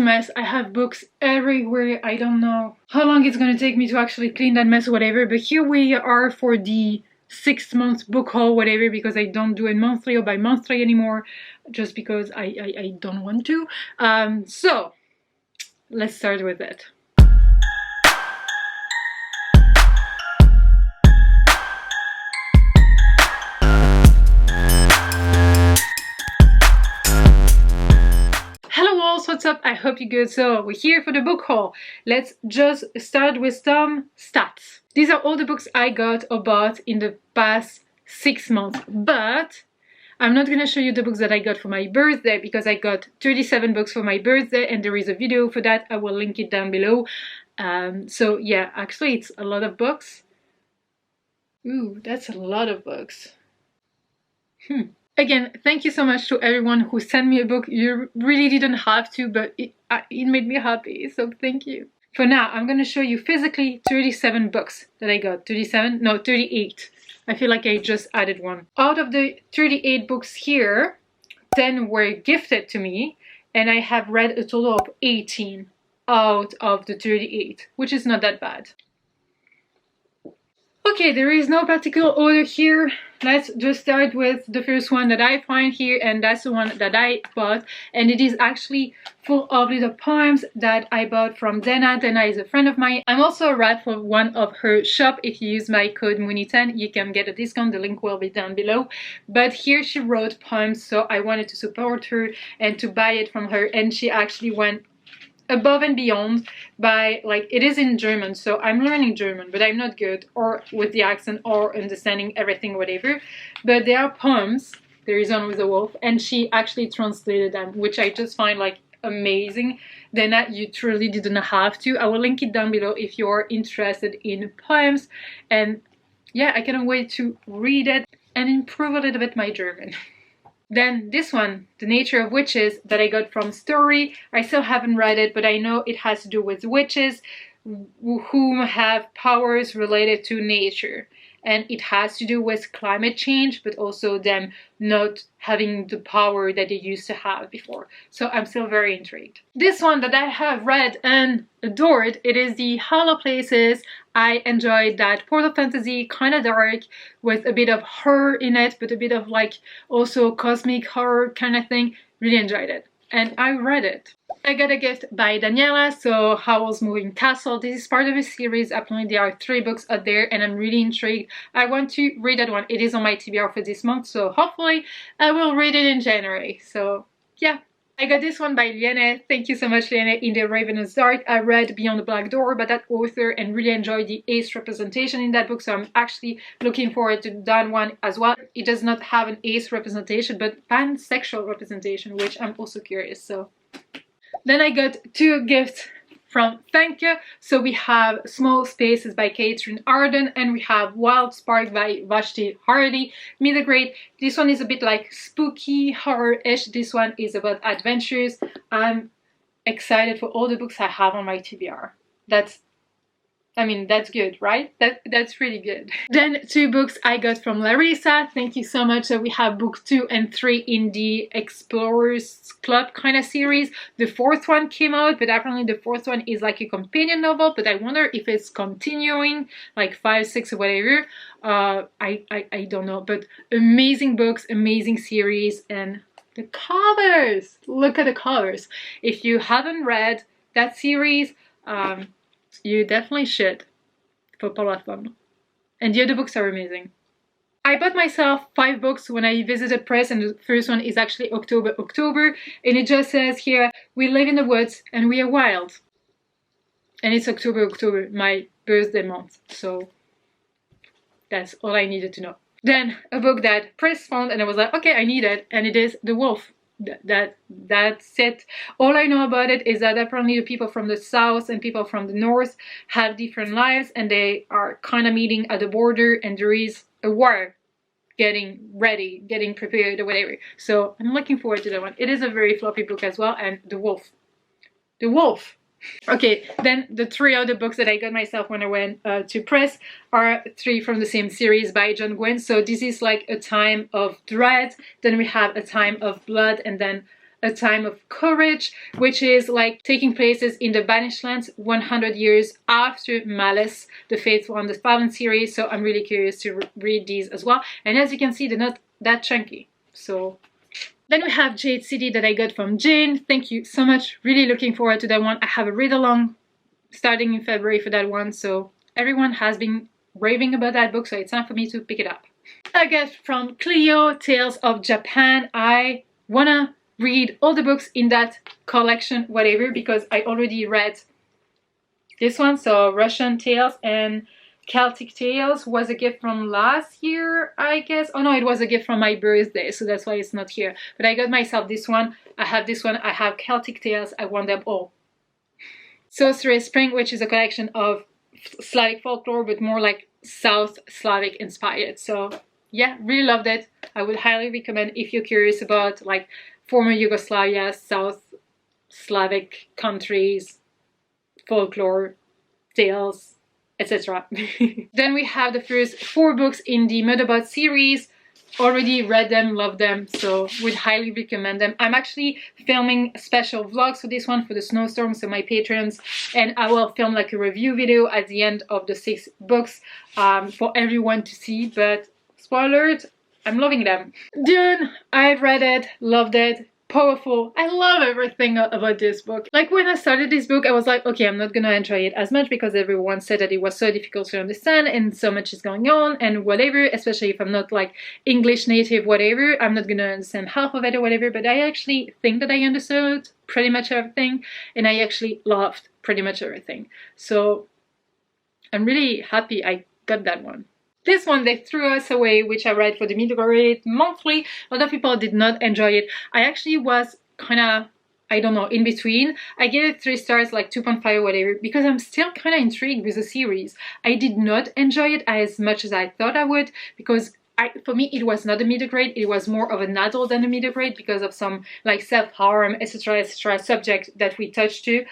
mess. I have books everywhere. I don't know how long it's gonna take me to actually clean that mess or whatever, but here we are for the 6-month book haul, whatever, because I don't do it monthly or bi-monthly anymore, just because I don't want to. So let's start with it. Hello walls, what's up? I hope you're good. So we're here for the book haul. Let's just start with some stats. These are all the books I got or bought in the past 6 months, but I'm not gonna show you the books that I got for my birthday because I got 37 books for my birthday and there is a video for that. I will link it down below. So yeah, actually it's a lot of books. Ooh, that's a lot of books. Again, thank you so much to everyone who sent me a book. You really didn't have to, but it made me happy, so thank you. For now, I'm going to show you physically 37 books that I got. 37? No, 38. I feel like I just added one. Out of the 38 books here, 10 were gifted to me, and I have read a total of 18 out of the 38, which is not that bad. Okay, there is no particular order here. Let's just start with the first one that I find here, and that's the one that I bought, and it is actually full of little poems that I bought from Dana. Dana is a friend of mine. I'm also a rat for one of her shop. If you use my code Mooney10, you can get a discount. The link will be down below. But here she wrote poems, so I wanted to support her and to buy it from her, and she actually went above and beyond by, like, it is in German, so I'm learning German, but I'm not good or with the accent or understanding everything, whatever. But there are poems. There is one with a wolf, and she actually translated them, which I just find like amazing. Then you truly didn't have to. I will link it down below if you're interested in poems. And yeah, I cannot wait to read it and improve a little bit my German. Then this one, The Nature of Witches, that I got from Story. I still haven't read it, but I know it has to do with witches whom have powers related to nature. And it has to do with climate change, but also them not having the power that they used to have before. So I'm still very intrigued. This one that I have read and adored, it is The Hollow Places. I enjoyed that portal fantasy, kind of dark, with a bit of horror in it, but a bit of like also cosmic horror kind of thing. Really enjoyed it. And I read it. I got a gift by Daniela, so Howl's Moving Castle. This is part of a series. Apparently there are 3 books out there and I'm really intrigued. I want to read that one. It is on my TBR for this month, so hopefully I will read it in January. So yeah. I got this one by Liene. Thank you so much, Liene. In the Ravenous Dark. I read Beyond the Black Door by that author and really enjoyed the ace representation in that book, so I'm actually looking forward to that one as well. It does not have an ace representation, but pansexual representation, which I'm also curious. So then I got 2 gifts from Thanke. So we have Small Spaces by Catherine Arden and we have Wild Spark by Vashti Hardy. Me the Great. This one is a bit like spooky horror-ish. This one is about adventures. I'm excited for all the books I have on my TBR. That's good, right? That's really good. Then 2 books I got from Larissa. Thank you so much. So we have book 2 and 3 in the Explorers Club kind of series. The 4th one came out, but apparently the 4th one is like a companion novel, but I wonder if it's continuing, like 5, 6 or whatever. I don't know, but amazing books, amazing series, and the covers! Look at the covers. If you haven't read that series, you definitely should for Polyamory. And the other books are amazing. I bought myself 5 books when I visited press, and the first one is actually October, and it just says here, we live in the woods and we are wild. And it's October, my birthday month, so that's all I needed to know. Then a book that press found and I was like, okay, I need it, and it is The Wolf. That's it. All I know about it is that apparently the people from the south and people from the north have different lives and they are kind of meeting at the border, and there is a war getting ready, getting prepared or whatever. So I'm looking forward to that one. It is a very floppy book as well, and The Wolf. Okay, then the 3 other books that I got myself when I went to press are 3 from the same series by John Gwynne. So this is like A Time of Dread, then we have A Time of Blood, and then A Time of Courage, which is like taking places in the Banished Lands 100 years after Malice, the Faithful and the Fallen series. So I'm really curious to read these as well. And as you can see, they're not that chunky. So then we have Jade City that I got from Jane. Thank you so much. Really looking forward to that one. I have a read-along starting in February for that one. So everyone has been raving about that book, so it's time for me to pick it up. I got from Cleo, Tales of Japan. I wanna read all the books in that collection, whatever, because I already read this one. So Russian Tales and Celtic Tales was a gift from last year, I guess. Oh no, it was a gift from my birthday, so that's why it's not here. But I got myself this one. I have this one. I have Celtic Tales. I want them all. Sorcerer's Spring, which is a collection of Slavic folklore, but more like South Slavic inspired. So yeah, really loved it. I would highly recommend if you're curious about like former Yugoslavia, South Slavic countries, folklore, tales, etc. Then we have the first 4 books in the Murderbot series. Already read them, love them, so would highly recommend them. I'm actually filming special vlogs for this one for the snowstorm, so my patrons, and I will film like a review video at the end of the 6 books for everyone to see. But spoiler alert, I'm loving them. Dune, I've read it, loved it. Powerful. I love everything about this book. Like when I started this book, I was like, okay, I'm not gonna enjoy it as much because everyone said that it was so difficult to understand and so much is going on and whatever, especially if I'm not like English native, whatever, I'm not gonna understand half of it or whatever, but I actually think that I understood pretty much everything and I actually loved pretty much everything. So I'm really happy I got that one. This one, They Threw Us Away, which I read for the Midgrade Monthly. A lot of people did not enjoy it. I actually was kind of, I don't know, in between. I gave it 3 stars, like 2.5 or whatever, because I'm still kind of intrigued with the series. I did not enjoy it as much as I thought I would, because for me, it was not a middle grade. It was more of an adult than a middle grade because of some like self-harm, etc., subject that we touched to.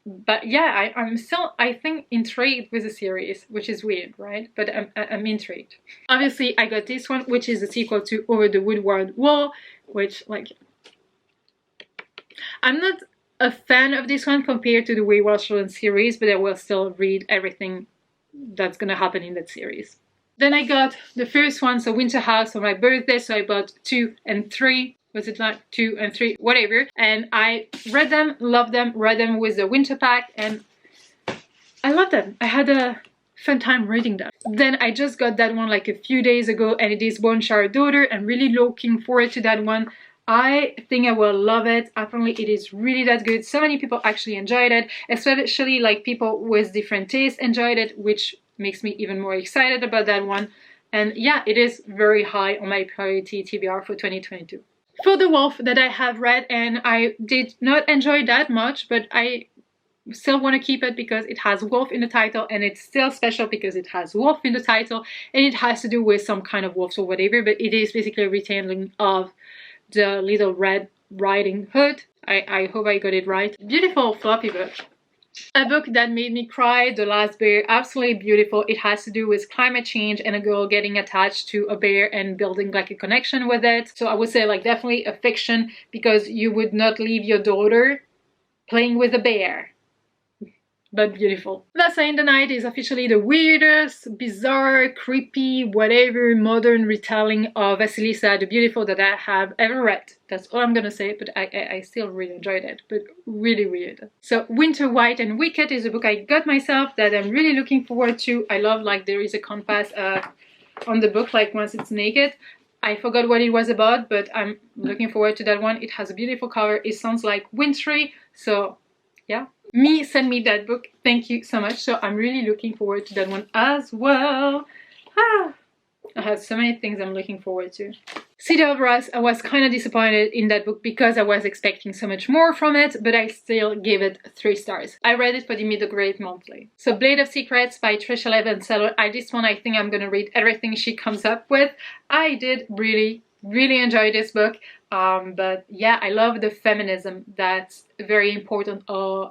But yeah, I'm still, I think, intrigued with the series, which is weird, right? But I'm intrigued. Obviously, I got this one, which is a sequel to Over the Woodward Wall, which, like, I'm not a fan of this one compared to the Wayward Children series, but I will still read everything that's gonna happen in that series. Then I got the first one, so Winter House, for my birthday, so I bought 2 and 3. Was it like 2 and 3, whatever, and I read them, loved them, read them with the winter pack, and I love them. I had a fun time reading them. Then I just got that one like a few days ago, and it is Bone Shower Daughter. I'm really looking forward to that one. I think I will love it. Apparently it is really that good. So many people actually enjoyed it, especially like people with different tastes enjoyed it, which makes me even more excited about that one. And yeah, it is very high on my priority TBR for 2022. For The Wolf, that I have read and I did not enjoy that much, but I still want to keep it because it has wolf in the title, and it's still special because it has wolf in the title and it has to do with some kind of wolves or whatever, but it is basically a retelling of the Little Red Riding Hood. I hope I got it right. Beautiful floppy book. A book that made me cry, The Last Bear. Absolutely beautiful. It has to do with climate change and a girl getting attached to a bear and building like a connection with it. So I would say like definitely a fiction, because you would not leave your daughter playing with a bear. But beautiful. Lassa in the Night is officially the weirdest, bizarre, creepy, whatever modern retelling of Vasilisa the Beautiful that I have ever read. That's all I'm gonna say, but I still really enjoyed it, but really weird. So Winter White and Wicked is a book I got myself that I'm really looking forward to. I love like there is a compass on the book like once it's naked. I forgot what it was about, but I'm looking forward to that one. It has a beautiful cover. It sounds like wintry, so yeah. Me send me that book, thank you so much. So I'm really looking forward to that one as well. I have so many things I'm looking forward to. City of Rust, I was kind of disappointed in that book because I was expecting so much more from it, but I still gave it 3 stars. I read it for the Middle Grade Monthly. So Blade of Secrets by Trisha Levenseller. This one I think I'm gonna read everything she comes up with. I did really enjoy this book, but yeah, I love the feminism that's very important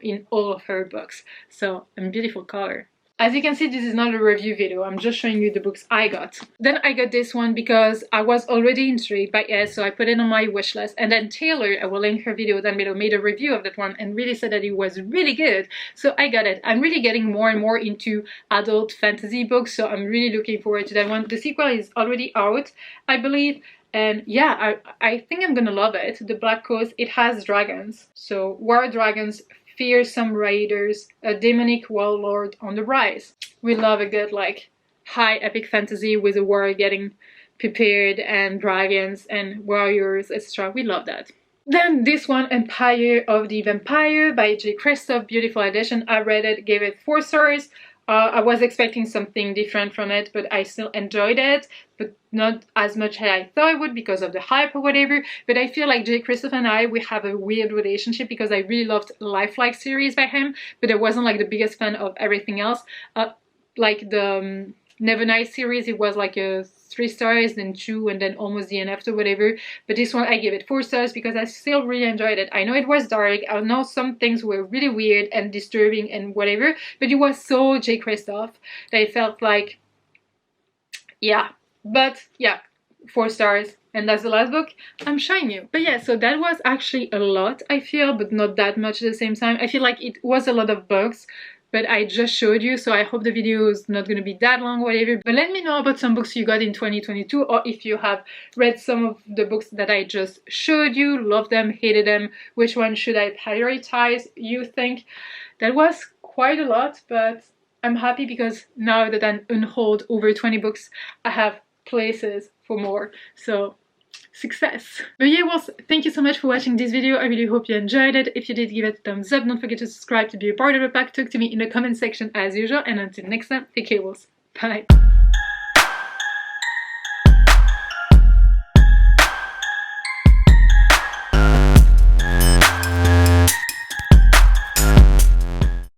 in all of her books. So, and beautiful color. As you can see, this is not a review video, I'm just showing you the books I got. Then I got this one because I was already intrigued by it, so I put it on my wish list. And then Taylor, I will link her video down below, made a review of that one and really said that it was really good. So I got it. I'm really getting more and more into adult fantasy books, so I'm really looking forward to that one. The sequel is already out, I believe. And yeah, I think I'm gonna love it. The Black Coast, it has dragons. So war dragons, fearsome raiders, a demonic warlord on the rise. We love a good like high epic fantasy with a war getting prepared and dragons and warriors, etc. We love that. Then this one, Empire of the Vampire by J. Christoph, beautiful edition. I read it, gave it 4 stars. I was expecting something different from it, but I still enjoyed it, but not as much as I thought I would because of the hype or whatever. But I feel like J. Christoph and I, we have a weird relationship because I really loved Lifelike series by him, but I wasn't like the biggest fan of everything else. Like the Nevernight series, it was like a 3 stars, then 2, and then almost the end after, whatever. But this one I gave it 4 stars because I still really enjoyed it. I know it was dark, I know some things were really weird and disturbing and whatever, but it was so J. Christoph that I felt like, yeah. But yeah, 4 stars. And that's the last book I'm showing you. But yeah, so that was actually a lot, I feel, but not that much at the same time. I feel like it was a lot of books, but I just showed you, so I hope the video is not going to be that long, whatever. But let me know about some books you got in 2022, or if you have read some of the books that I just showed you, loved them, hated them, which one should I prioritize, you think. That was quite a lot, but I'm happy because now that I'm unhauled over 20 books, I have places for more, so success. But yeah, well, thank you so much for watching this video. I really hope you enjoyed it. If you did, give it a thumbs up. Don't forget to subscribe to be a part of the pack. Talk to me in the comment section as usual, and until next time, take care, wolves. Bye.